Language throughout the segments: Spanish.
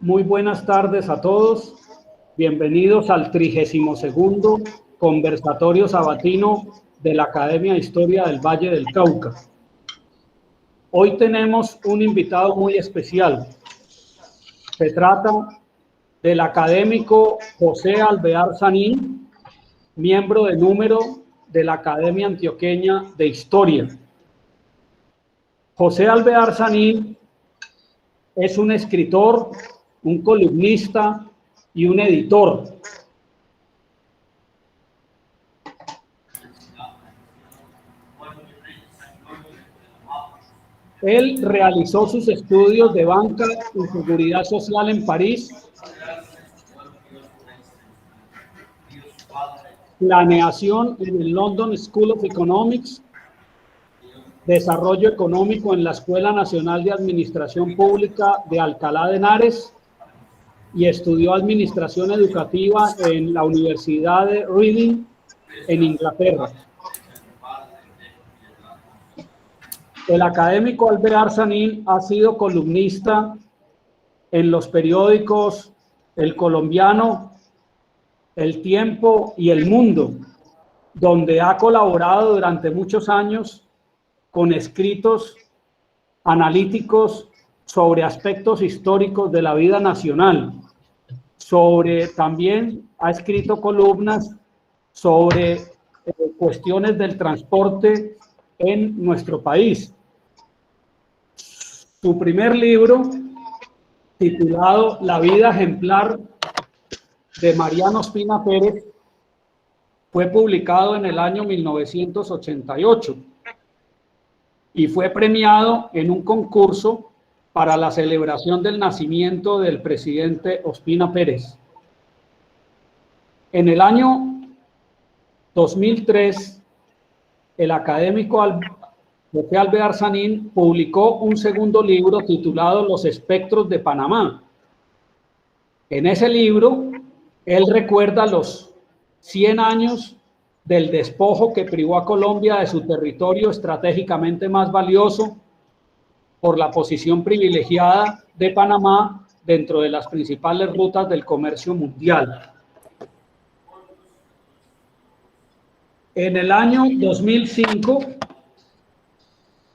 Muy buenas tardes a todos. Bienvenidos al 32º Conversatorio Sabatino de la Academia de Historia del Valle del Cauca. Hoy tenemos un invitado muy especial. Se trata del académico José Alvear Sanín, miembro de número de la Academia Antioqueña de Historia. José Alvear Sanín es un escritor, un columnista y un editor. Él realizó sus estudios de banca y seguridad social en París, planeación en el London School of Economics, desarrollo económico en la Escuela Nacional de Administración Pública de Alcalá de Henares y estudió administración educativa en la Universidad de Reading en Inglaterra. El académico Alvear Sanín ha sido columnista en los periódicos El Colombiano, El Tiempo y El Mundo, donde ha colaborado durante muchos años con escritos analíticos sobre aspectos históricos de la vida nacional. También ha escrito columnas sobre cuestiones del transporte en nuestro país. Su primer libro, titulado La vida ejemplar de Mariano Ospina Pérez, fue publicado en el año 1988 y fue premiado en un concurso para la celebración del nacimiento del presidente Ospina Pérez. En el año 2003, el académico José Alvear Sanín publicó un segundo libro titulado Los espectros de Panamá. En ese libro, él recuerda los 100 años del despojo que privó a Colombia de su territorio estratégicamente más valioso por la posición privilegiada de Panamá dentro de las principales rutas del comercio mundial. En el año 2005,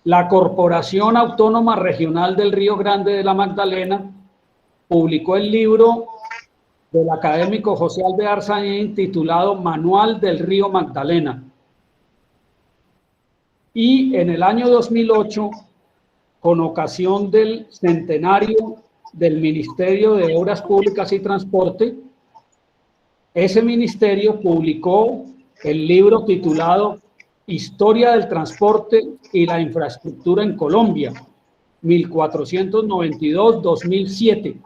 la Corporación Autónoma Regional del Río Grande de la Magdalena publicó el libro del académico José Alvear Sanín titulado Manual del Río Magdalena. Y en el año 2008, con ocasión del centenario del Ministerio de Obras Públicas y Transporte, ese ministerio publicó el libro titulado Historia del Transporte y la Infraestructura en Colombia, 1492-2007.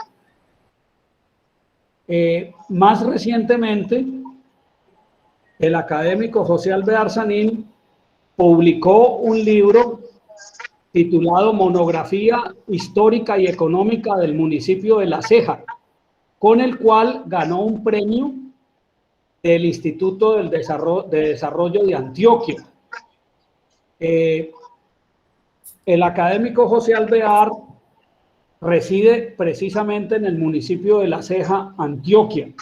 Más recientemente, el académico José Alvear Sanín publicó un libro titulado Monografía Histórica y Económica del Municipio de La Ceja, con el cual ganó un premio del Instituto de Desarrollo de Antioquia. El académico José Alvear reside precisamente en el municipio de La Ceja, Antioquia.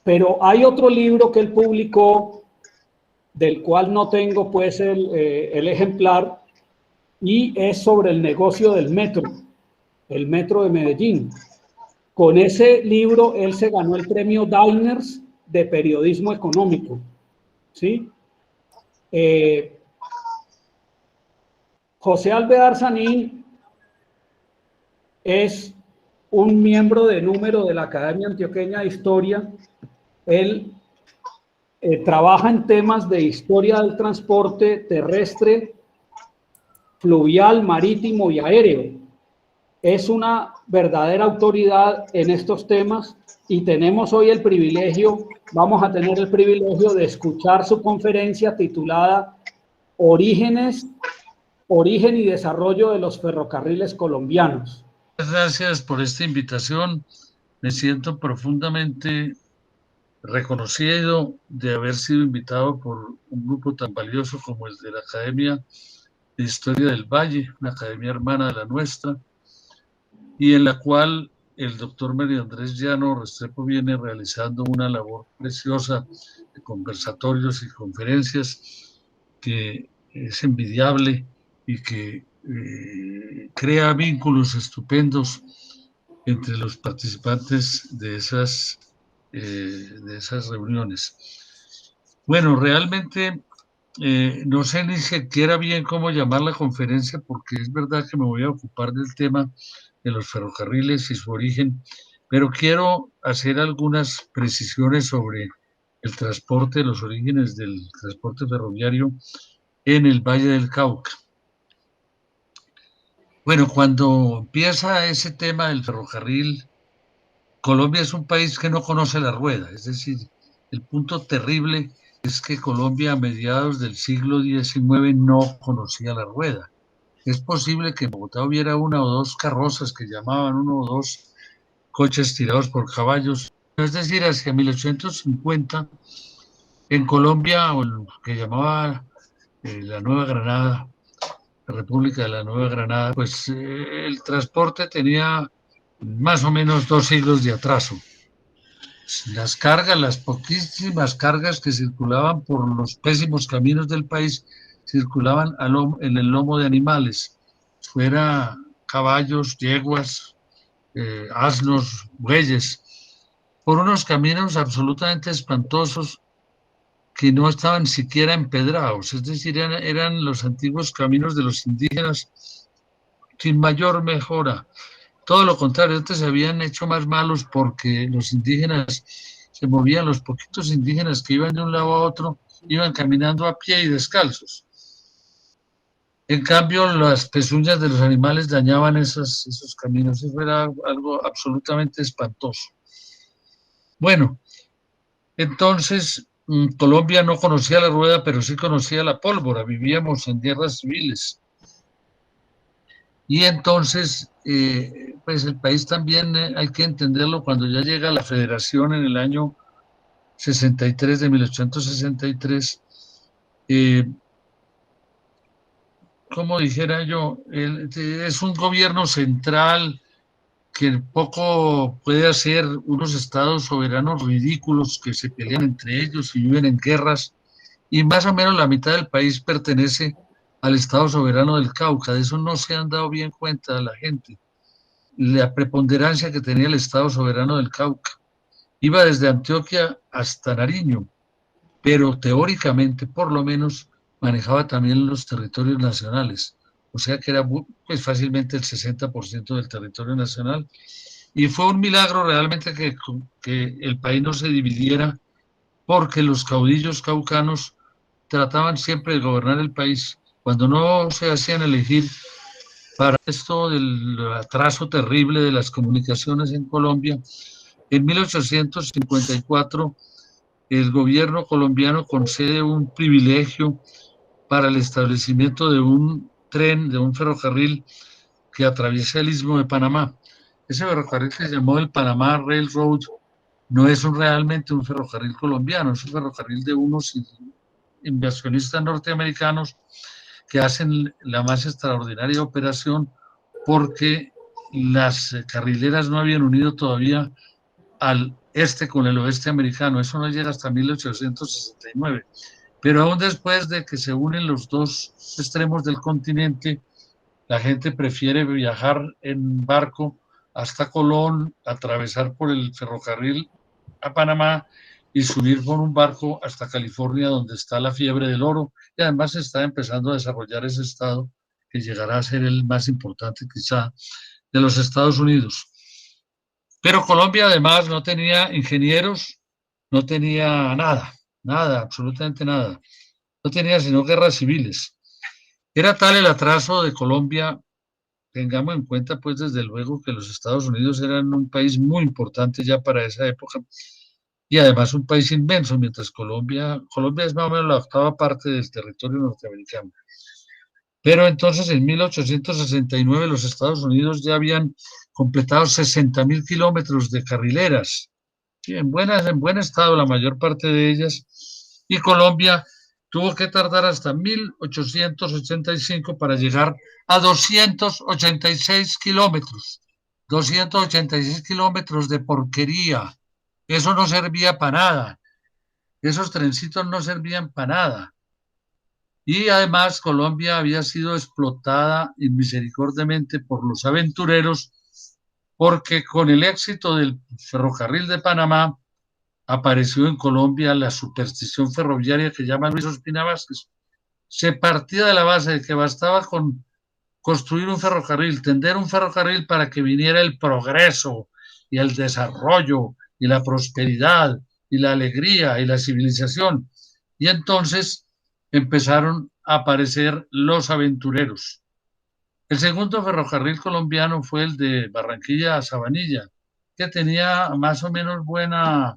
Pero hay otro libro que él publicó, del cual no tengo pues el ejemplar, y es sobre el negocio del metro, el metro de Medellín. Con ese libro él se ganó el premio Diners de periodismo económico, ¿sí? José Alvear Sanín es un miembro de número de la Academia Antioqueña de Historia. Él trabaja en temas de historia del transporte terrestre, fluvial, marítimo y aéreo. Es una verdadera autoridad en estos temas y tenemos hoy vamos a tener el privilegio de escuchar su conferencia titulada Origen y desarrollo de los ferrocarriles colombianos. Muchas gracias por esta invitación. Me siento profundamente reconocido de haber sido invitado por un grupo tan valioso como el de la Academia de Historia del Valle, una academia hermana de la nuestra. y en la cual el doctor Mario Andrés Llano Restrepo viene realizando una labor preciosa de conversatorios y conferencias que es envidiable y que crea vínculos estupendos entre los participantes de esas reuniones. Bueno, realmente no sé ni siquiera bien cómo llamar la conferencia porque es verdad que me voy a ocupar del tema de los ferrocarriles y su origen, pero quiero hacer algunas precisiones sobre el transporte, los orígenes del transporte ferroviario en el Valle del Cauca. Bueno, cuando empieza ese tema del ferrocarril, Colombia es un país que no conoce la rueda, es decir, el punto terrible es que Colombia a mediados del siglo XIX no conocía la rueda. Es posible que en Bogotá hubiera una o dos carrozas que llamaban, uno o dos coches tirados por caballos. Es decir, hacia 1850, en Colombia, o lo que llamaba la Nueva Granada, la República de la Nueva Granada, pues el transporte tenía más o menos 2 siglos de atraso. Las cargas, las poquísimas cargas que circulaban por los pésimos caminos del país, circulaban en el lomo de animales, fuera caballos, yeguas, asnos, bueyes, por unos caminos absolutamente espantosos que no estaban siquiera empedrados, es decir, eran los antiguos caminos de los indígenas sin mayor mejora. Todo lo contrario, antes se habían hecho más malos porque los indígenas se movían, los poquitos indígenas que iban de un lado a otro, iban caminando a pie y descalzos. En cambio, las pezuñas de los animales dañaban esos caminos. Eso era algo absolutamente espantoso. Bueno, entonces Colombia no conocía la rueda, pero sí conocía la pólvora. Vivíamos en guerras civiles. Y entonces, pues el país también hay que entenderlo cuando ya llega la federación en el año 63 de 1863. Como dijera yo, es un gobierno central que poco puede hacer, unos estados soberanos ridículos que se pelean entre ellos y viven en guerras, y más o menos la mitad del país pertenece al Estado soberano del Cauca. De eso no se han dado bien cuenta la gente. La preponderancia que tenía el Estado soberano del Cauca. Iba desde Antioquia hasta Nariño, pero teóricamente, por lo menos, manejaba también los territorios nacionales. O sea que era pues, fácilmente el 60% del territorio nacional. Y fue un milagro realmente que el país no se dividiera porque los caudillos caucanos trataban siempre de gobernar el país. Cuando no se hacían elegir para esto del atraso terrible de las comunicaciones en Colombia, en 1854 el gobierno colombiano concede un privilegio para el establecimiento de un tren, de un ferrocarril que atraviesa el Istmo de Panamá. Ese ferrocarril que se llamó el Panamá Railroad no es realmente un ferrocarril colombiano, es un ferrocarril de unos inversionistas norteamericanos que hacen la más extraordinaria operación porque las carrileras no habían unido todavía al este con el oeste americano. Eso no llega hasta 1869. Pero aún después de que se unen los dos extremos del continente, la gente prefiere viajar en barco hasta Colón, atravesar por el ferrocarril a Panamá y subir por un barco hasta California, donde está la fiebre del oro. Y además se está empezando a desarrollar ese estado que llegará a ser el más importante quizá de los Estados Unidos. Pero Colombia además no tenía ingenieros, no tenía nada, nada, absolutamente nada. No tenía sino guerras civiles. Era tal el atraso de Colombia, tengamos en cuenta pues desde luego que los Estados Unidos eran un país muy importante ya para esa época y además un país inmenso, mientras Colombia es más o menos la octava parte del territorio norteamericano. Pero entonces en 1869 los Estados Unidos ya habían completado 60.000 kilómetros de carrileras, ¿sí? En buen estado la mayor parte de ellas, y Colombia tuvo que tardar hasta 1885 para llegar a 286 kilómetros. 286 kilómetros de porquería. Eso no servía para nada. Esos trencitos no servían para nada. Y además Colombia había sido explotada inmisericordiamente por los aventureros porque con el éxito del ferrocarril de Panamá apareció en Colombia la superstición ferroviaria que llama Luis Ospina Vázquez. Se partía de la base de que bastaba con construir un ferrocarril, tender un ferrocarril para que viniera el progreso y el desarrollo y la prosperidad y la alegría y la civilización. Y entonces empezaron a aparecer los aventureros. El segundo ferrocarril colombiano fue el de Barranquilla a Sabanilla, que tenía más o menos buena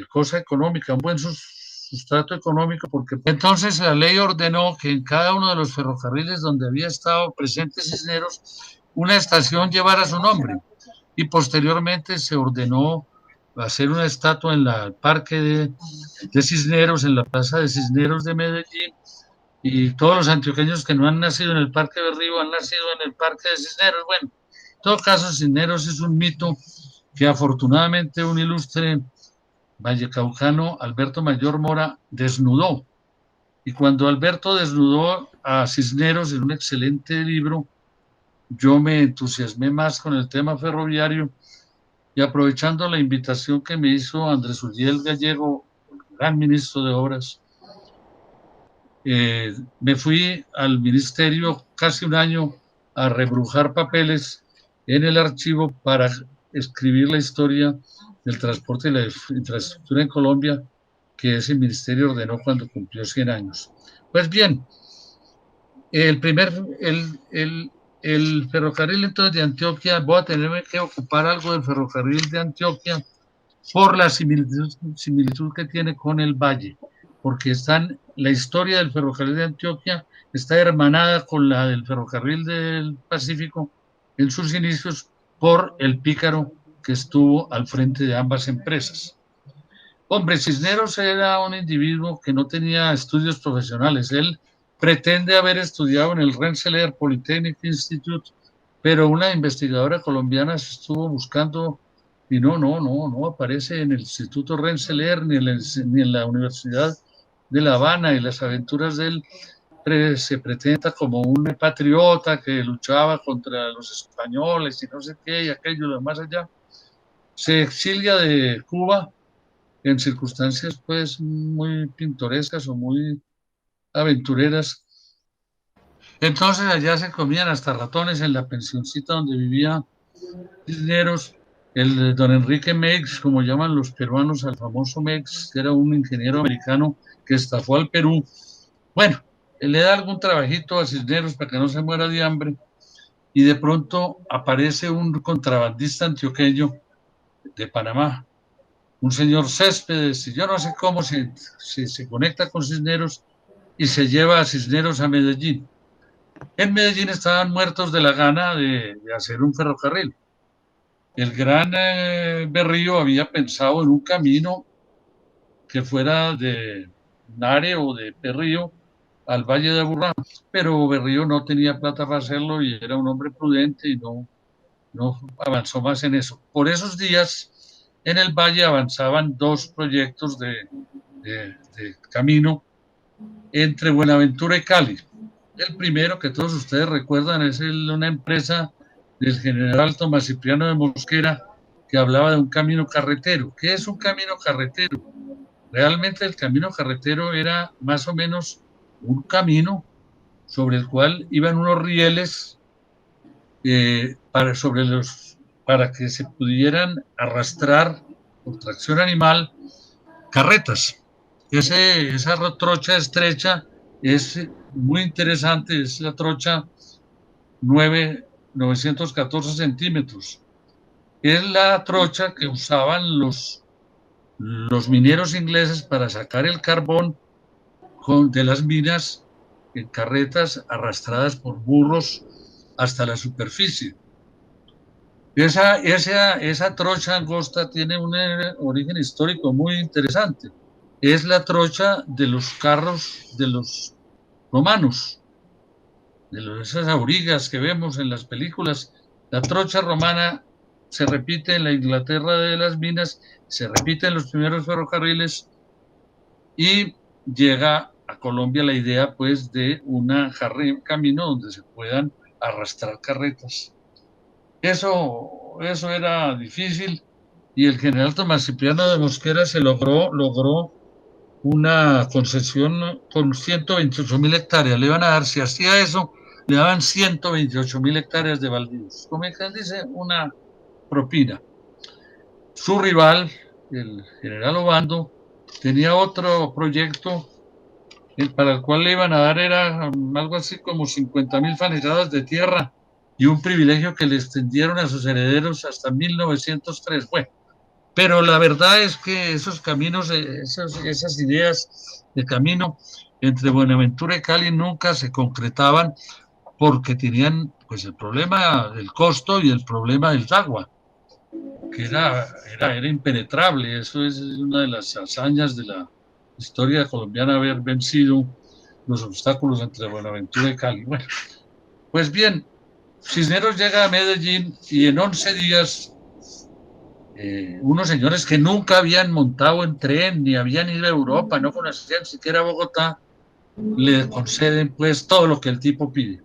cosa económica, un buen sustrato económico, porque entonces la ley ordenó que en cada uno de los ferrocarriles donde había estado presente Cisneros, una estación llevara su nombre. Y posteriormente se ordenó hacer una estatua en el parque de Cisneros, en la plaza de Cisneros de Medellín, y todos los antioqueños que no han nacido en el Parque Berrío han nacido en el Parque de Cisneros. Bueno, en todo caso, Cisneros es un mito que afortunadamente un ilustre vallecaucano, Alberto Mayor Mora, desnudó. Y cuando Alberto desnudó a Cisneros en un excelente libro, yo me entusiasmé más con el tema ferroviario y aprovechando la invitación que me hizo Andrés Uriel Gallego, gran ministro de Obras, me fui al ministerio casi un año a rebrujar papeles en el archivo para escribir la historia del transporte y la infraestructura en Colombia que ese ministerio ordenó cuando cumplió 100 años. Pues bien, el ferrocarril entonces de Antioquia, voy a tener que ocupar algo del ferrocarril de Antioquia por la similitud que tiene con el Valle, porque la historia del ferrocarril de Antioquia está hermanada con la del ferrocarril del Pacífico en sus inicios por el pícaro que estuvo al frente de ambas empresas. Hombre, Cisneros era un individuo que no tenía estudios profesionales. Él pretende haber estudiado en el Rensselaer Polytechnic Institute, pero una investigadora colombiana se estuvo buscando y no aparece en el Instituto Rensselaer ni en la Universidad de La Habana, y las aventuras de él se presenta como un patriota que luchaba contra los españoles y no sé qué y aquello de más allá. Se exilia de Cuba en circunstancias pues muy pintorescas o muy aventureras. Entonces allá se comían hasta ratones en la pensioncita donde vivía Cisneros. El don Enrique Meiggs, como llaman los peruanos al famoso Meiggs, que era un ingeniero americano que estafó al Perú. Bueno, él le da algún trabajito a Cisneros para que no se muera de hambre, y de pronto aparece un contrabandista antioqueño de Panamá, un señor Céspedes, y yo no sé cómo se conecta con Cisneros y se lleva a Cisneros a Medellín. En Medellín estaban muertos de la gana de hacer un ferrocarril. El gran Berrío había pensado en un camino que fuera de Nare o de Berrío al Valle de Aburrá, pero Berrío no tenía plata para hacerlo y era un hombre prudente y no avanzó más en eso. Por esos días en el Valle avanzaban dos proyectos de camino entre Buenaventura y Cali. El primero que todos ustedes recuerdan es una empresa del general Tomás Cipriano de Mosquera que hablaba de un camino carretero. ¿Qué es un camino carretero? Realmente el camino carretero era más o menos un camino sobre el cual iban unos rieles para que se pudieran arrastrar por tracción animal carretas. Esa trocha estrecha es muy interesante, es la trocha 914 centímetros. Es la trocha que usaban los mineros ingleses para sacar el carbón de las minas en carretas arrastradas por burros hasta la superficie. Esa trocha angosta tiene un origen histórico muy interesante. Es la trocha de los carros de los romanos, de esas aurigas que vemos en las películas La trocha romana se repite en la Inglaterra de las minas, se repite en los primeros ferrocarriles y llega a Colombia la idea pues de un camino donde se puedan arrastrar carretas. Eso era difícil y el general Tomás Cipriano de Mosquera logró una concesión con 128.000 hectáreas. Le iban a dar, si hacía eso, le daban 128.000 hectáreas de baldíos. Como dice, una propina. Su rival, el general Obando, tenía otro proyecto para el cual le iban a dar era algo así como 50.000 fanegadas de tierra y un privilegio que le extendieron a sus herederos hasta 1903. Bueno, pero la verdad es que esos caminos, esas ideas de camino entre Buenaventura y Cali nunca se concretaban porque tenían pues el problema del costo y el problema del agua, que era impenetrable. Eso es una de las hazañas de la historia colombiana, haber vencido los obstáculos entre Buenaventura y Cali. Bueno, pues bien, Cisneros llega a Medellín y en 11 días unos señores que nunca habían montado en tren ni habían ido a Europa, no conocían siquiera Bogotá, le conceden pues todo lo que el tipo pide.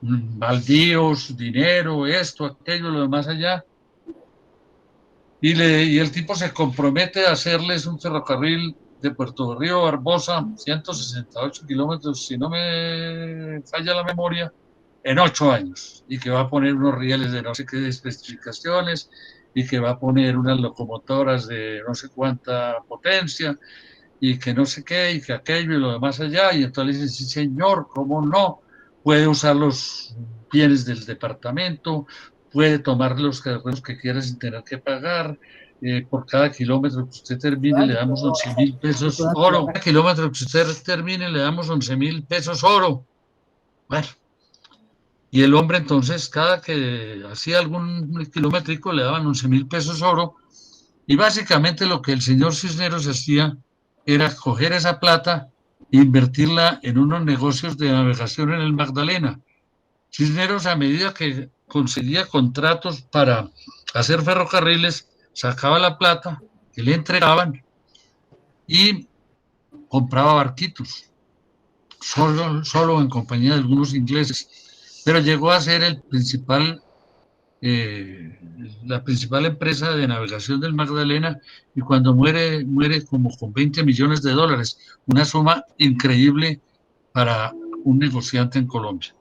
Baldíos, dinero, esto, aquello, lo demás allá. Y el tipo se compromete a hacerles un ferrocarril de Puerto Río Barbosa, 168 kilómetros, si no me falla la memoria, en 8 años, y que va a poner unos rieles de no sé qué especificaciones, y que va a poner unas locomotoras de no sé cuánta potencia, y que no sé qué, y que aquello y lo demás allá, y entonces dice, sí señor, ¿cómo no? Puede usar los bienes del departamento, puede tomar los carros que quiera sin tener que pagar, por cada kilómetro que usted termine le damos 11.000 pesos oro, cada kilómetro que usted termine le damos 11.000 pesos oro. Bueno, y el hombre entonces cada que hacía algún kilométrico le daban 11.000 pesos oro, y básicamente lo que el señor Cisneros hacía era coger esa plata e invertirla en unos negocios de navegación en el Magdalena. Cisneros, a medida que conseguía contratos para hacer ferrocarriles, sacaba la plata que le entregaban y compraba barquitos, solo en compañía de algunos ingleses, pero llegó a ser eh, la principal empresa de navegación del Magdalena, y cuando muere como con 20 millones de dólares, una suma increíble para un negociante en Colombia.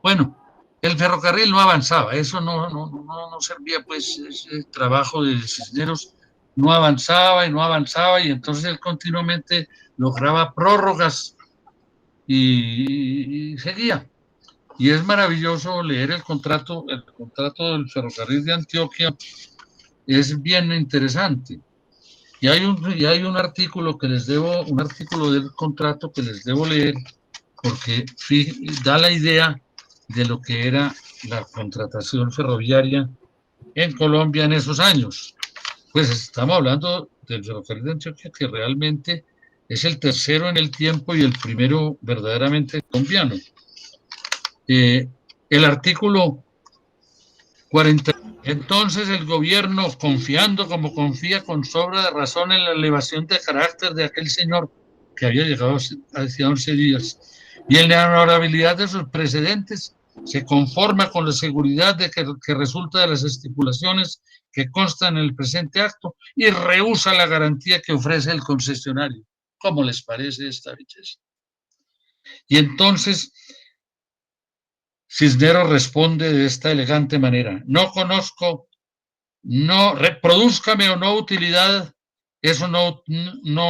Bueno, el ferrocarril no avanzaba, eso no servía, pues ese trabajo de Cisneros no avanzaba y no avanzaba, y entonces él continuamente lograba prórrogas y seguía. Y es maravilloso leer el contrato del ferrocarril de Antioquia, es bien interesante. Y hay un artículo un artículo del contrato que les debo leer, porque da la idea de lo que era la contratación ferroviaria en Colombia en esos años. Pues estamos hablando del ferrocarril de Antioquia, que realmente es el tercero en el tiempo y el primero verdaderamente colombiano. El artículo 40. Entonces el gobierno, confiando como confía con sobra de razón en la elevación de carácter de aquel señor que había llegado hacia 11 días y en la honorabilidad de sus precedentes, se conforma con la seguridad de que resulta de las estipulaciones que constan en el presente acto y rehúsa la garantía que ofrece el concesionario. ¿Cómo les parece esta belleza? Y entonces Cisneros responde de esta elegante manera: no conozco, no, reprodúzcame o no utilidad, eso no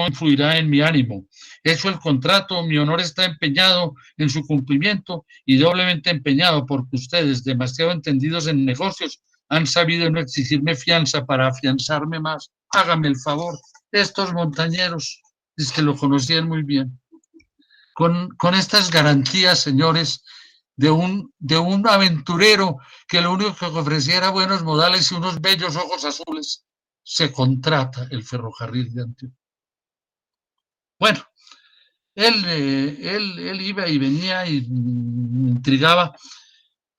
influirá en mi ánimo. Hecho el contrato, mi honor está empeñado en su cumplimiento y doblemente empeñado porque ustedes, demasiado entendidos en negocios, han sabido no exigirme fianza para afianzarme más. Hágame el favor. Estos montañeros, es que lo conocían muy bien. Con estas garantías, señores, de un aventurero que lo único que ofrecía era buenos modales y unos bellos ojos azules, se contrata el ferrocarril de Antioquia. Bueno, él iba y venía y intrigaba,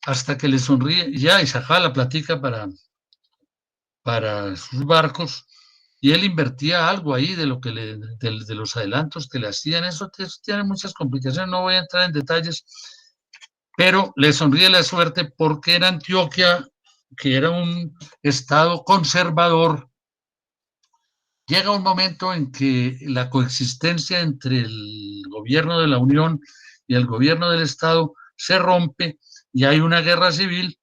hasta que le sonríe ya y sacaba la platica para sus barcos, y él invertía algo ahí de lo que de los adelantos que le hacían. Eso tiene muchas complicaciones, no voy a entrar en detalles, pero le sonríe la suerte porque en Antioquia, que era un estado conservador, llega un momento en que la coexistencia entre el gobierno de la Unión y el gobierno del Estado se rompe y hay una guerra civil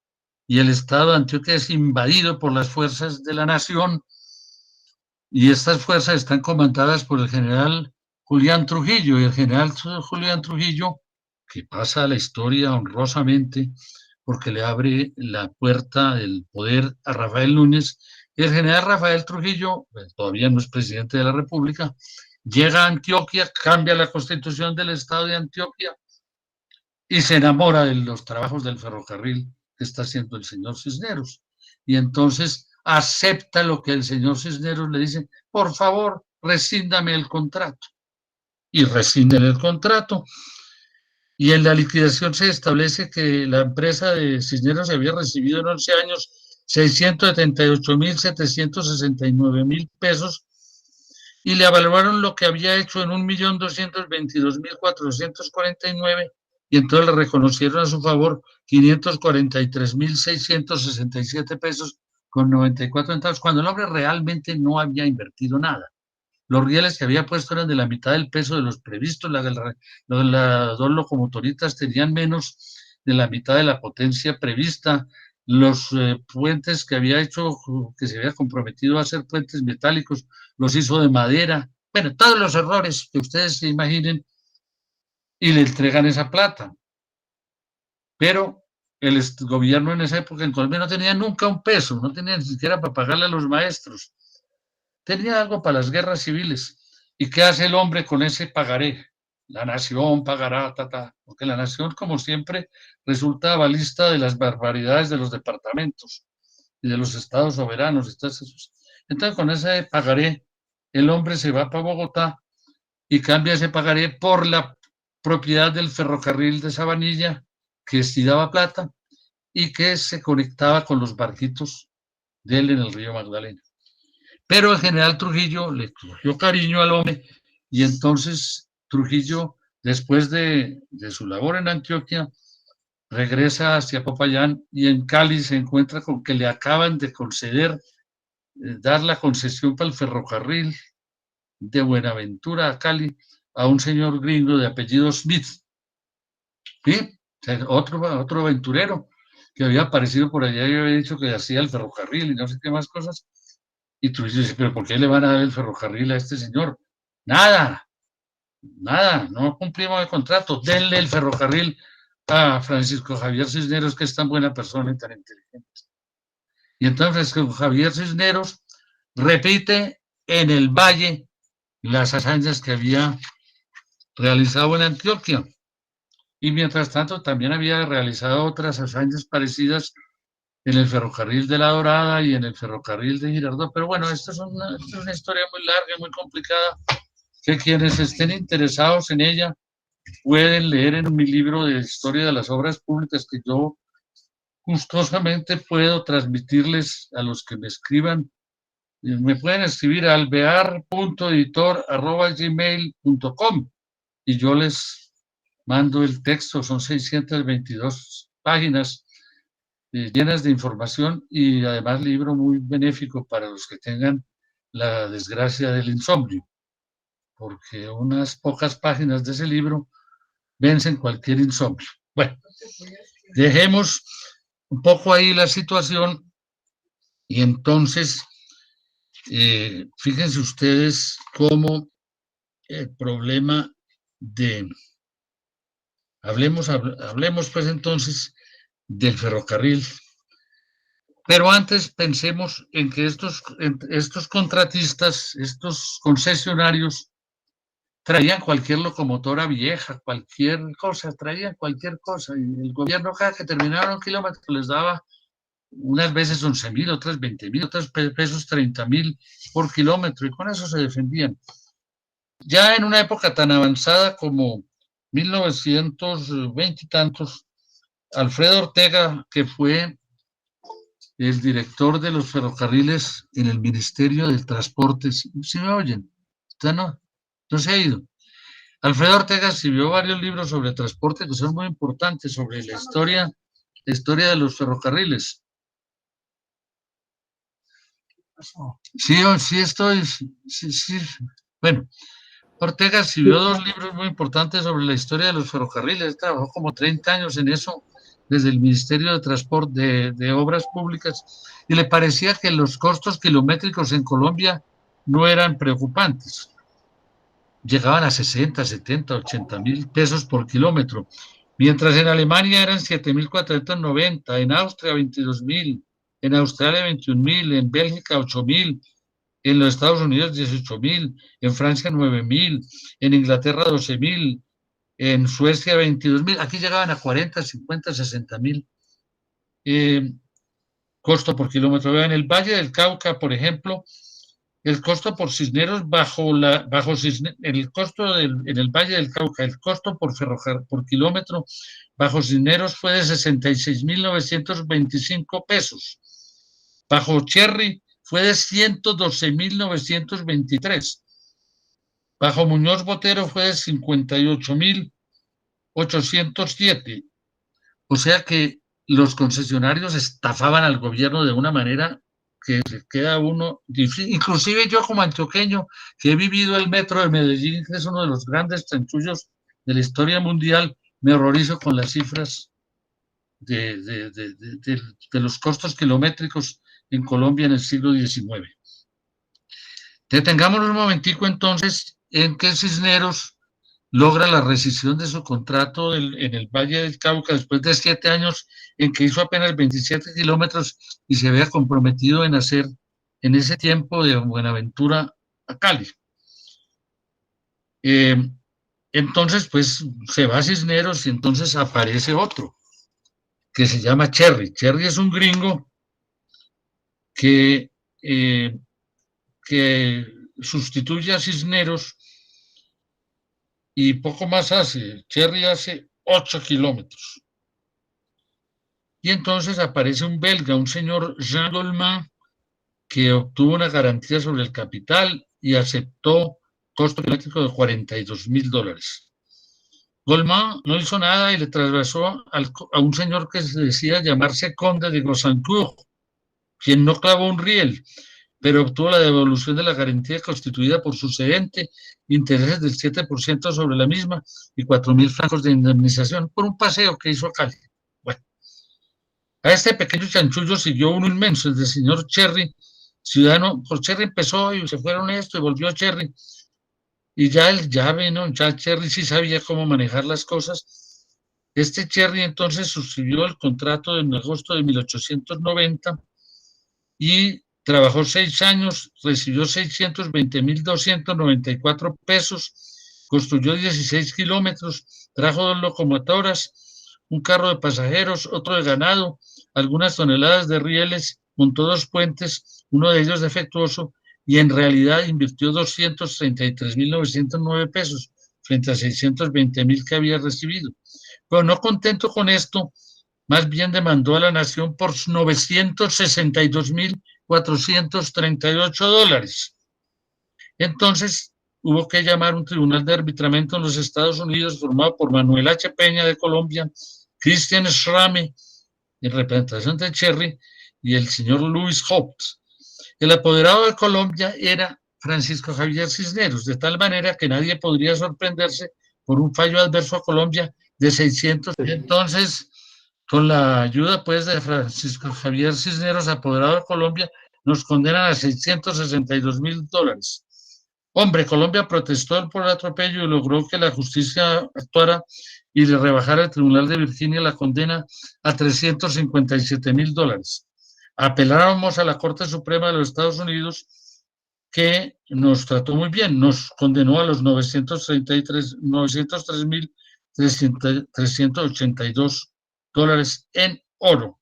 y el Estado de Antioquia es invadido por las fuerzas de la nación, y estas fuerzas están comandadas por el general Julián Trujillo, y el general Julián Trujillo, que pasa a la historia honrosamente porque le abre la puerta del poder a Rafael Núñez, y el general Rafael Trujillo, todavía no es presidente de la República, llega a Antioquia, cambia la constitución del estado de Antioquia y se enamora de los trabajos del ferrocarril que está haciendo el señor Cisneros. Y entonces acepta lo que el señor Cisneros le dice: por favor, rescíndame el contrato. Y rescinden el contrato. Y en la liquidación se establece que la empresa de Cisneros había recibido en 11 años 678.769.000 pesos, y le evaluaron lo que había hecho en 1.222.449, y entonces le reconocieron a su favor 543.667 pesos con 94 centavos, cuando el hombre realmente no había invertido nada. Los rieles que había puesto eran de la mitad del peso de los previstos, las dos locomotoritas tenían menos de la mitad de la potencia prevista, los puentes que había hecho, que se había comprometido a hacer puentes metálicos, los hizo de madera, bueno, todos los errores que ustedes se imaginen, y le entregan esa plata. Pero el gobierno en esa época en Colombia no tenía nunca un peso, no tenía ni siquiera para pagarle a los maestros, tenía algo para las guerras civiles. ¿Y qué hace el hombre con ese pagaré? La nación pagará, porque la nación, como siempre, resulta balista de las barbaridades de los departamentos y de los estados soberanos. Entonces, con ese pagaré, el hombre se va para Bogotá y cambia ese pagaré por la propiedad del ferrocarril de Sabanilla, que sí daba plata y que se conectaba con los barquitos de él en el río Magdalena. Pero el general Trujillo le cogió cariño al hombre, y entonces Trujillo, después de su labor en Antioquia, regresa hacia Popayán, y en Cali se encuentra con que le acaban de conceder, dar la concesión para el ferrocarril de Buenaventura a Cali a un señor gringo de apellido Smith, ¿sí? Otro aventurero que había aparecido por allá y había dicho que hacía el ferrocarril y no sé qué más cosas. Y Trujillo dice: pero ¿por qué le van a dar el ferrocarril a este señor? Nada, no cumplimos el contrato, denle el ferrocarril a Francisco Javier Cisneros, que es tan buena persona y tan inteligente. Y entonces Javier Cisneros repite en el Valle las hazañas que había realizado en Antioquia, y mientras tanto también había realizado otras hazañas parecidas en el ferrocarril de La Dorada y en el ferrocarril de Girardot. Pero bueno, esto es una historia muy larga y muy complicada, que quienes estén interesados en ella pueden leer en mi libro de Historia de las Obras Públicas, que yo gustosamente puedo transmitirles a los que me escriban. Me pueden escribir a alvear.editor@gmail.com y yo les mando el texto. Son 622 páginas llenas de información, y además libro muy benéfico para los que tengan la desgracia del insomnio, porque unas pocas páginas de ese libro vencen cualquier insomnio. Bueno, dejemos un poco ahí la situación, y entonces fíjense ustedes cómo el problema de... Hablemos pues entonces del ferrocarril. Pero antes pensemos en que estos contratistas, estos concesionarios, traían cualquier locomotora vieja, cualquier cosa, traían cualquier cosa. Y el gobierno, cada que terminaba un kilómetro, les daba unas veces 11.000, otras 20.000, otras pesos 30.000 por kilómetro, y con eso se defendían. Ya en una época tan avanzada como 1920 y tantos, Alfredo Ortega, que fue el director de los ferrocarriles en el Ministerio del Transporte. ¿Sí me oyen? ¿Usted no se ha ido? Alfredo Ortega escribió varios libros sobre transporte que son muy importantes, sobre la historia de los ferrocarriles. Sí, sí estoy, sí. Bueno, Ortega escribió 2 libros muy importantes sobre la historia de los ferrocarriles. Trabajó como 30 años en eso desde el Ministerio de Transporte, de Obras Públicas, y le parecía que los costos kilométricos en Colombia no eran preocupantes. Llegaban a 60, 70, 80 mil pesos por kilómetro, mientras en Alemania eran 7.490, en Austria 22.000, en Australia 21.000, en Bélgica 8.000, en los Estados Unidos 18.000, en Francia 9.000, en Inglaterra 12.000, en Suecia 22.000, aquí llegaban a 40, 50, 60.000 costo por kilómetro. En el Valle del Cauca, por ejemplo, el costo por Cisneros en el Valle del Cauca, el costo por kilómetro bajo Cisneros fue de 66.925 pesos. Bajo Cherry fue de 112.923. Bajo Muñoz Botero fue de 58.807. O sea que los concesionarios estafaban al gobierno de una manera que se queda uno difícil. Inclusive yo como antioqueño, que he vivido el metro de Medellín, que es uno de los grandes chanchullos de la historia mundial, me horrorizo con las cifras de los costos kilométricos en Colombia en el siglo XIX. Detengámonos un momentico entonces en que Cisneros logra la rescisión de su contrato en el Valle del Cauca después de 7 años en que hizo apenas 27 kilómetros y se había comprometido en hacer en ese tiempo de Buenaventura a Cali. Entonces, pues se va a Cisneros y entonces aparece otro que se llama Cherry. Cherry es un gringo que sustituye a Cisneros y poco más hace. Cherry hace 8 kilómetros. Y entonces aparece un belga, un señor Jean Goldman, que obtuvo una garantía sobre el capital y aceptó costo kilométrico de $42.000. Goldman no hizo nada y le trasvasó a un señor que se decía llamarse Conde de Gossancourt, quien no clavó un riel, pero obtuvo la devolución de la garantía constituida por su cedente, intereses del 7% sobre la misma y 4.000 francos de indemnización por un paseo que hizo a Cali. Bueno, a este pequeño chanchullo siguió uno inmenso, el del señor Cherry, ciudadano. Por Cherry empezó y se fueron esto y volvió Cherry. Y ya Cherry sí sabía cómo manejar las cosas. Este Cherry entonces suscribió el contrato en agosto de 1890 y trabajó 6 años, recibió 620.294 pesos, construyó 16 kilómetros, trajo 2 locomotoras, un carro de pasajeros, otro de ganado, algunas toneladas de rieles, montó 2 puentes, uno de ellos defectuoso, y en realidad invirtió 233.909 pesos frente a 620.000 que había recibido. Pero no contento con esto, más bien demandó a la nación por $962.438. Entonces hubo que llamar un tribunal de arbitramiento en los Estados Unidos formado por Manuel H. Peña de Colombia, Christian Schramme en representación de Cherry y el señor Louis Hopps. El apoderado de Colombia era Francisco Javier Cisneros, de tal manera que nadie podría sorprenderse por un fallo adverso a Colombia de 600. Entonces, con la ayuda pues de Francisco Javier Cisneros, apoderado de Colombia, nos condenan a $662.000. Hombre, Colombia protestó por el atropello y logró que la justicia actuara y le rebajara al Tribunal de Virginia la condena a $357.000. Apeláramos a la Corte Suprema de los Estados Unidos, que nos trató muy bien, nos condenó a los $933.382 en oro.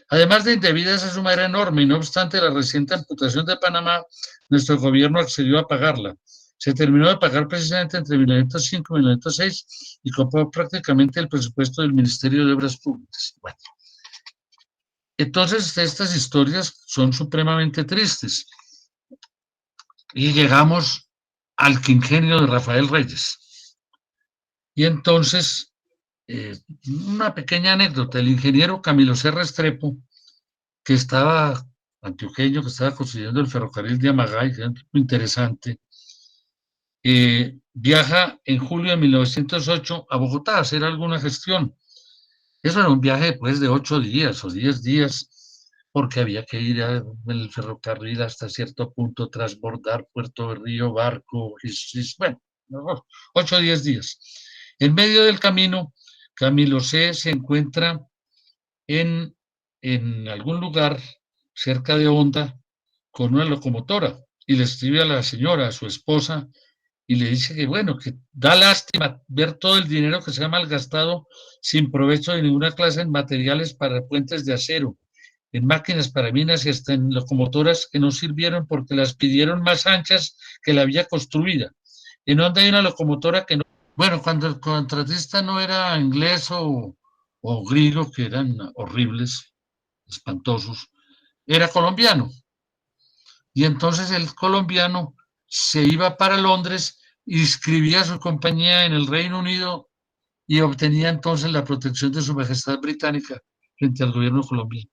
Además de indebida, esa suma era enorme y no obstante la reciente amputación de Panamá, nuestro gobierno accedió a pagarla. Se terminó de pagar precisamente entre 1905 y 1906 y compró prácticamente el presupuesto del Ministerio de Obras Públicas. Bueno, entonces estas historias son supremamente tristes. Y llegamos al quinquenio de Rafael Reyes. Y entonces, una pequeña anécdota, el ingeniero Camilo C. Restrepo, que estaba, antioqueño, que estaba construyendo el ferrocarril de Amagay, que era un tipo interesante, viaja en julio de 1908 a Bogotá a hacer alguna gestión. Eso era un viaje pues de 8 días o 10 días, porque había que ir en el ferrocarril hasta cierto punto, transbordar Puerto Berrío, barco, bueno, 8 o 10 días. En medio del camino, Camilo C. se encuentra en algún lugar cerca de Honda con una locomotora y le escribe a la señora, a su esposa, y le dice que bueno, que da lástima ver todo el dinero que se ha malgastado sin provecho de ninguna clase en materiales para puentes de acero, en máquinas para minas y hasta en locomotoras que no sirvieron porque las pidieron más anchas que la vía construida. En Honda hay una locomotora que no... Bueno, cuando el contratista no era inglés o griego, que eran horribles, espantosos, era colombiano. Y entonces el colombiano se iba para Londres, inscribía su compañía en el Reino Unido y obtenía entonces la protección de su majestad británica frente al gobierno colombiano.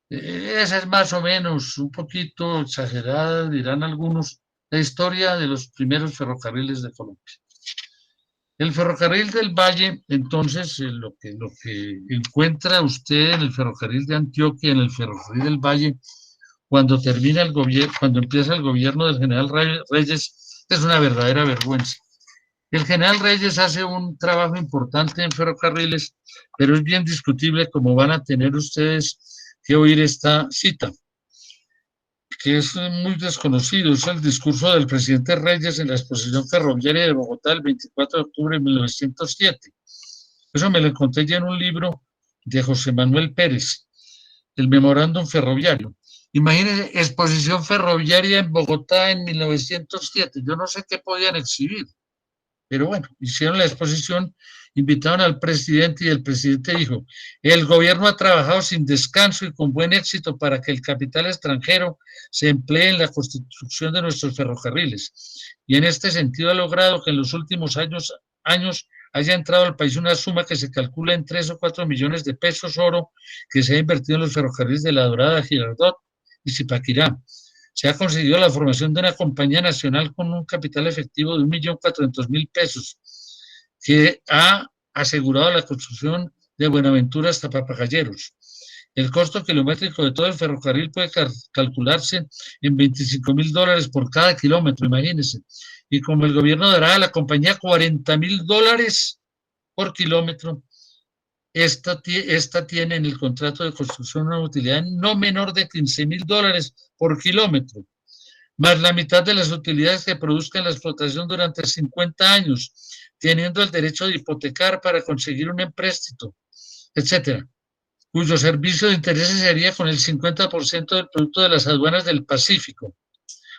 Esa es más o menos, un poquito exagerada, dirán algunos, la historia de los primeros ferrocarriles de Colombia. El ferrocarril del Valle, entonces, lo que encuentra usted en el ferrocarril de Antioquia, en el ferrocarril del Valle, cuando termina el gobierno, cuando empieza el gobierno del general Reyes, es una verdadera vergüenza. El general Reyes hace un trabajo importante en ferrocarriles, pero es bien discutible cómo van a tener ustedes que oír esta cita, que es muy desconocido. Es el discurso del presidente Reyes en la exposición ferroviaria de Bogotá el 24 de octubre de 1907. Eso me lo encontré ya en un libro de José Manuel Pérez, el memorándum ferroviario. Imagínense, exposición ferroviaria en Bogotá en 1907. Yo no sé qué podían exhibir, pero bueno, hicieron la exposición, invitaron al presidente y el presidente dijo, el gobierno ha trabajado sin descanso y con buen éxito para que el capital extranjero se emplee en la construcción de nuestros ferrocarriles. Y en este sentido ha logrado que en los últimos años haya entrado al país una suma que se calcula en 3 o 4 millones de pesos oro que se ha invertido en los ferrocarriles de La Dorada, Girardot y Zipaquirá. Se ha conseguido la formación de una compañía nacional con un capital efectivo de 1.400.000 pesos, que ha asegurado la construcción de Buenaventura hasta Papagalleros. El costo kilométrico de todo el ferrocarril puede calcularse en $25.000 por cada kilómetro, imagínense. Y como el gobierno dará a la compañía $40.000 por kilómetro, esta tiene en el contrato de construcción una utilidad no menor de $15.000 por kilómetro, más la mitad de las utilidades que produzca en la explotación durante 50 años, teniendo el derecho de hipotecar para conseguir un empréstito, etcétera, cuyo servicio de intereses sería con el 50% del producto de las aduanas del Pacífico.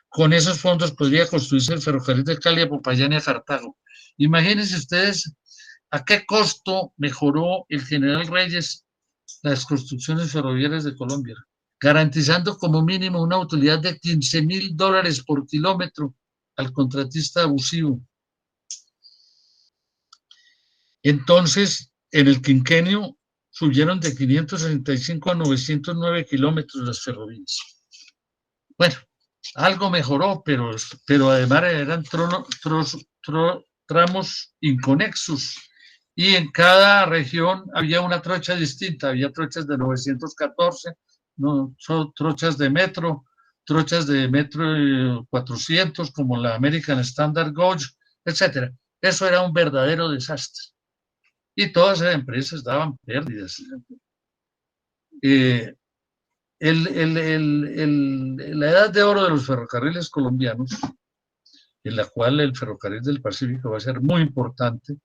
Con esos fondos podría construirse el ferrocarril de Cali a Popayán y a Cartago. Imagínense ustedes a qué costo mejoró el general Reyes las construcciones ferroviarias de Colombia, garantizando como mínimo una utilidad de $15.000 por kilómetro al contratista abusivo. Entonces, en el quinquenio subieron de 565 a 909 kilómetros las ferrovías. Bueno, algo mejoró, pero además eran tramos inconexos. Y en cada región había una trocha distinta, había trochas de 914, no, son trochas de metro 400, como la American Standard Gauge, etcétera. Eso era un verdadero desastre. Y todas esas empresas daban pérdidas. La edad de oro de los ferrocarriles colombianos, en la cual el ferrocarril del Pacífico va a ser muy importante,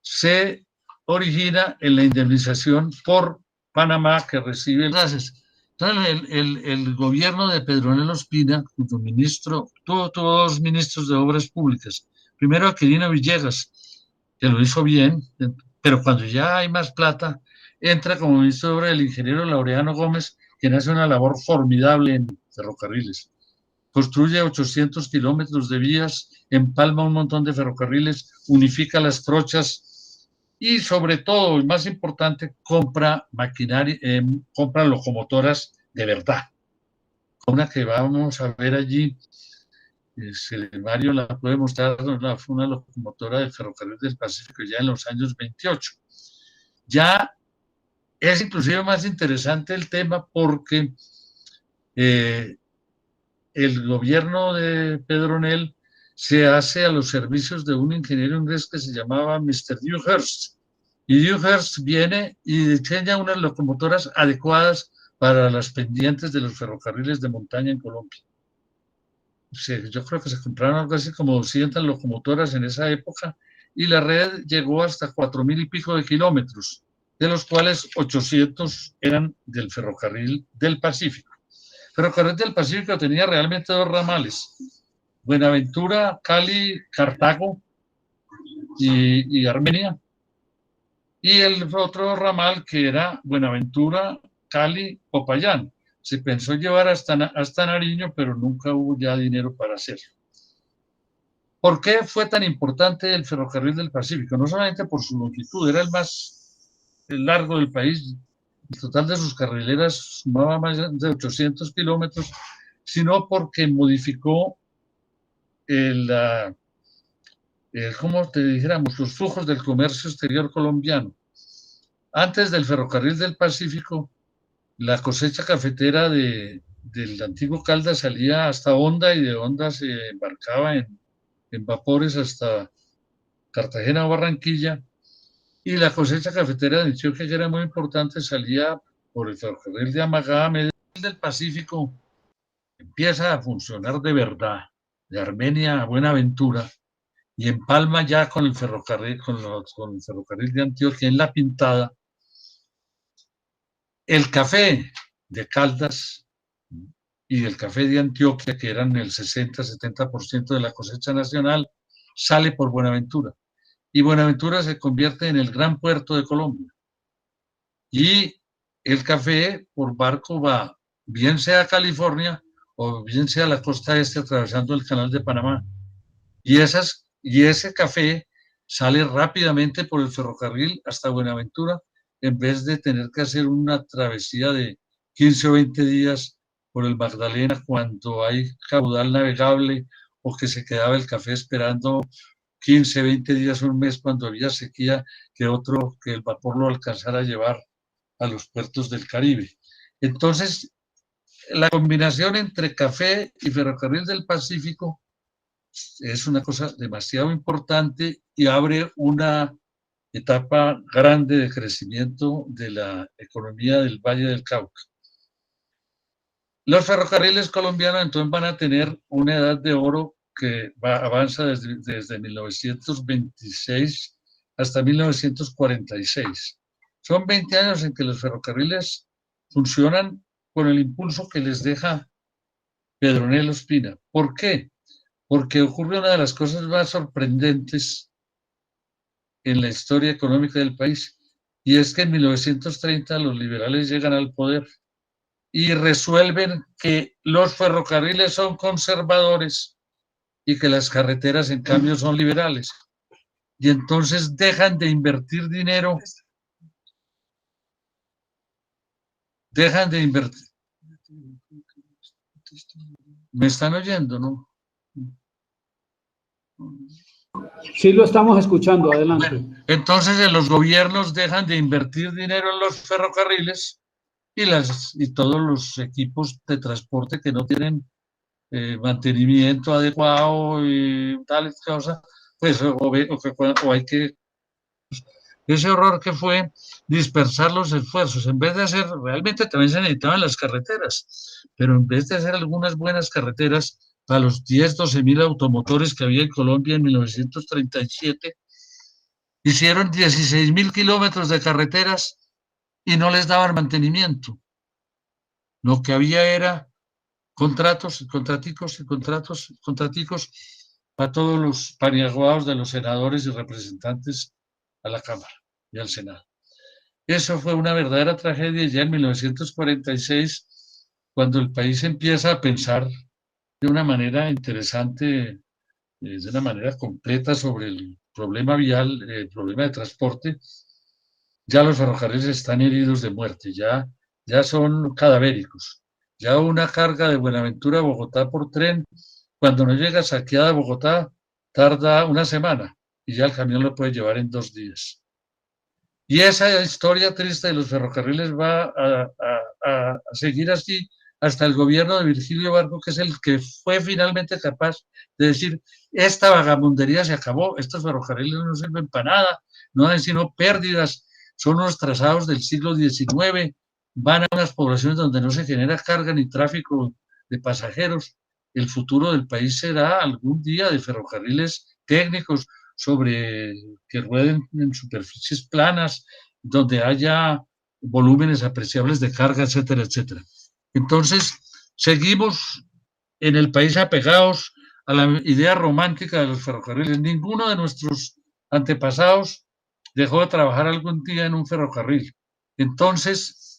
se origina en la indemnización por Panamá que recibe. Gracias. Entonces, el gobierno de Pedronel Ospina, junto ministro, tuvo dos ministros de Obras Públicas. Primero, Aquilino Villegas, que lo hizo bien, pero cuando ya hay más plata, entra como ministro de Obras el ingeniero Laureano Gómez, quien hace una labor formidable en ferrocarriles. Construye 800 kilómetros de vías, empalma un montón de ferrocarriles, unifica las trochas y sobre todo, y más importante, compra maquinaria, compra locomotoras de verdad. Una que vamos a ver allí, Mario la puede mostrar, una locomotora del Ferrocarril del Pacífico ya en los años 28. Ya es inclusive más interesante el tema porque el gobierno de Pedronel se hace a los servicios de un ingeniero inglés que se llamaba Mr. Dewhurst. Y Dewhurst viene y diseña unas locomotoras adecuadas para las pendientes de los ferrocarriles de montaña en Colombia. Yo creo que se compraron algo así como 200 locomotoras en esa época y la red llegó hasta 4.000 y pico de kilómetros, de los cuales 800 eran del ferrocarril del Pacífico. El ferrocarril del Pacífico tenía realmente dos ramales, Buenaventura, Cali, Cartago y Armenia, y el otro ramal que era Buenaventura, Cali, Popayán. Se pensó llevar hasta Nariño, pero nunca hubo ya dinero para hacerlo. ¿Por qué fue tan importante el ferrocarril del Pacífico? No solamente por su longitud, era el más largo del país, el total de sus carrileras sumaba más de 800 kilómetros, sino porque modificó como te dijéramos, los flujos del comercio exterior colombiano. Antes del ferrocarril del Pacífico, la cosecha cafetera del antiguo Caldas salía hasta Honda y de Honda se embarcaba en vapores hasta Cartagena o Barranquilla, y la cosecha cafetera de Antioquia, que era muy importante, salía por el ferrocarril de Amagá a Medellín. Del Pacífico empieza a funcionar de verdad, de Armenia a Buenaventura, y empalma ya con el ferrocarril, con el ferrocarril de Antioquia en La Pintada. El café de Caldas y el café de Antioquia, que eran el 60-70% de la cosecha nacional, sale por Buenaventura. Y Buenaventura se convierte en el gran puerto de Colombia. Y el café por barco va, bien sea a California o bien sea a la costa este atravesando el canal de Panamá. Y ese café sale rápidamente por el ferrocarril hasta Buenaventura, en vez de tener que hacer una travesía de 15 o 20 días por el Magdalena cuando hay caudal navegable, o que se quedaba el café esperando 15, 20 días, un mes cuando había sequía, que el vapor lo alcanzara a llevar a los puertos del Caribe. Entonces, la combinación entre café y ferrocarril del Pacífico es una cosa demasiado importante y abre una etapa grande de crecimiento de la economía del Valle del Cauca. Los ferrocarriles colombianos entonces van a tener una edad de oro que avanza desde 1926 hasta 1946. Son 20 años en que los ferrocarriles funcionan con el impulso que les deja Pedronel Ospina. ¿Por qué? Porque ocurre una de las cosas más sorprendentes en la historia económica del país, y es que en 1930 los liberales llegan al poder y resuelven que los ferrocarriles son conservadores y que las carreteras, en cambio, son liberales. Y entonces dejan de invertir dinero, dejan de invertir. ¿Me están oyendo, no? Sí, lo estamos escuchando, adelante. Bueno, entonces los gobiernos dejan de invertir dinero en los ferrocarriles y todos los equipos de transporte que no tienen mantenimiento adecuado y tales cosas, pues o hay que... Ese horror que fue dispersar los esfuerzos, en vez de hacer, realmente también se necesitaban las carreteras, pero en vez de hacer algunas buenas carreteras para los 10-12 mil automotores que había en Colombia en 1937, hicieron 16.000 kilómetros de carreteras y no les daban mantenimiento. Lo que había era contratos, contraticos a todos los paniaguados de los senadores y representantes a la Cámara y al Senado. Eso fue una verdadera tragedia ya en 1946, cuando el país empieza a pensar de una manera interesante, de una manera completa sobre el problema vial, el problema de transporte. Ya los ferrocarriles están heridos de muerte, ya son cadavéricos. Ya una carga de Buenaventura a Bogotá por tren, cuando no llega saqueada a Bogotá, tarda una semana y ya el camión lo puede llevar en 2 días. Y esa historia triste de los ferrocarriles va a seguir así hasta el gobierno de Virgilio Barco, que es el que fue finalmente capaz de decir, esta vagabundería se acabó, estos ferrocarriles no sirven para nada, no dan sino pérdidas, son unos trazados del siglo XIX, van a unas poblaciones donde no se genera carga ni tráfico de pasajeros. El futuro del país será algún día de ferrocarriles técnicos sobre que rueden en superficies planas, donde haya volúmenes apreciables de carga, etcétera, etcétera. Entonces, seguimos en el país apegados a la idea romántica de los ferrocarriles. Ninguno de nuestros antepasados dejó de trabajar algún día en un ferrocarril. Entonces,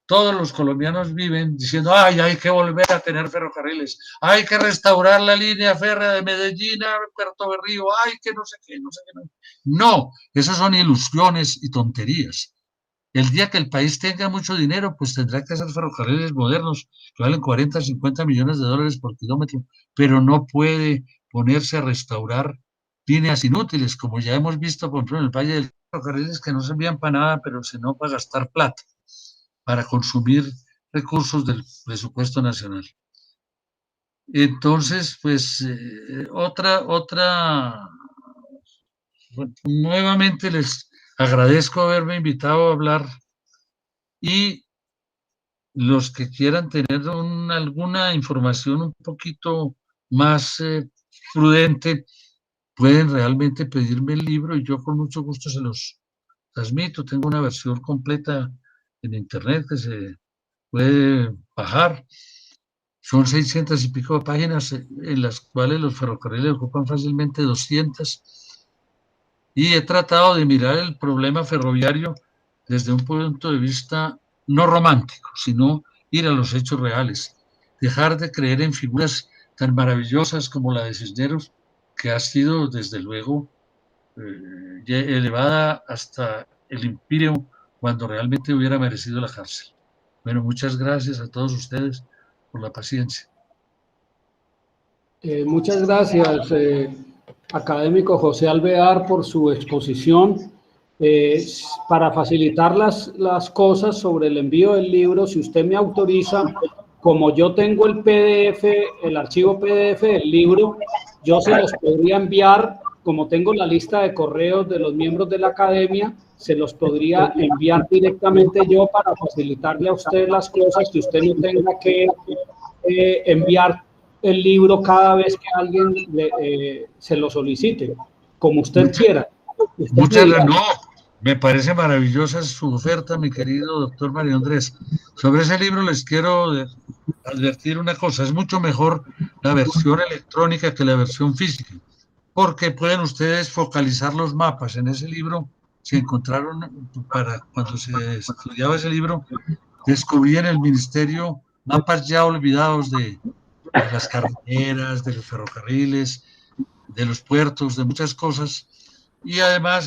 todos los colombianos viven diciendo, ay, hay que volver a tener ferrocarriles, hay que restaurar la línea férrea de Medellín a Puerto Berrío, ay, que no sé qué, no sé qué. No, esas son ilusiones y tonterías. El día que el país tenga mucho dinero, pues tendrá que hacer ferrocarriles modernos que valen 40, 50 millones de dólares por kilómetro, pero no puede ponerse a restaurar líneas inútiles, como ya hemos visto, por ejemplo, en el Valle del ferrocarriles que no servían para nada, pero sino para gastar plata, para consumir recursos del presupuesto nacional. Entonces, pues, nuevamente les agradezco haberme invitado a hablar y los que quieran tener alguna información un poquito más prudente, pueden realmente pedirme el libro y yo con mucho gusto se los transmito. Tengo una versión completa en internet que se puede bajar. Son 600 y pico de páginas en las cuales los ferrocarriles ocupan fácilmente 200. Y he tratado de mirar el problema ferroviario desde un punto de vista no romántico, sino ir a los hechos reales. Dejar de creer en figuras tan maravillosas como la de Cisneros, que ha sido, desde luego, elevada hasta el imperio cuando realmente hubiera merecido la cárcel. Bueno, muchas gracias a todos ustedes por la paciencia. Muchas gracias, académico José Alvear, por su exposición. Para facilitar las cosas sobre el envío del libro, si usted me autoriza, como yo tengo el PDF, el archivo PDF del libro, yo se los podría enviar, como tengo la lista de correos de los miembros de la academia, se los podría enviar directamente yo para facilitarle a usted las cosas, que usted no tenga que enviar el libro cada vez que alguien se lo solicite, como usted quiera. Muchas gracias. No, me parece maravillosa su oferta, mi querido doctor Mario Andrés. Sobre ese libro les quiero advertir una cosa, es mucho mejor la versión electrónica que la versión física, porque pueden ustedes focalizar los mapas. En ese libro se encontraron, para cuando se estudiaba ese libro, descubrí en el ministerio mapas ya olvidados de las carreteras, de los ferrocarriles, de los puertos, de muchas cosas, y además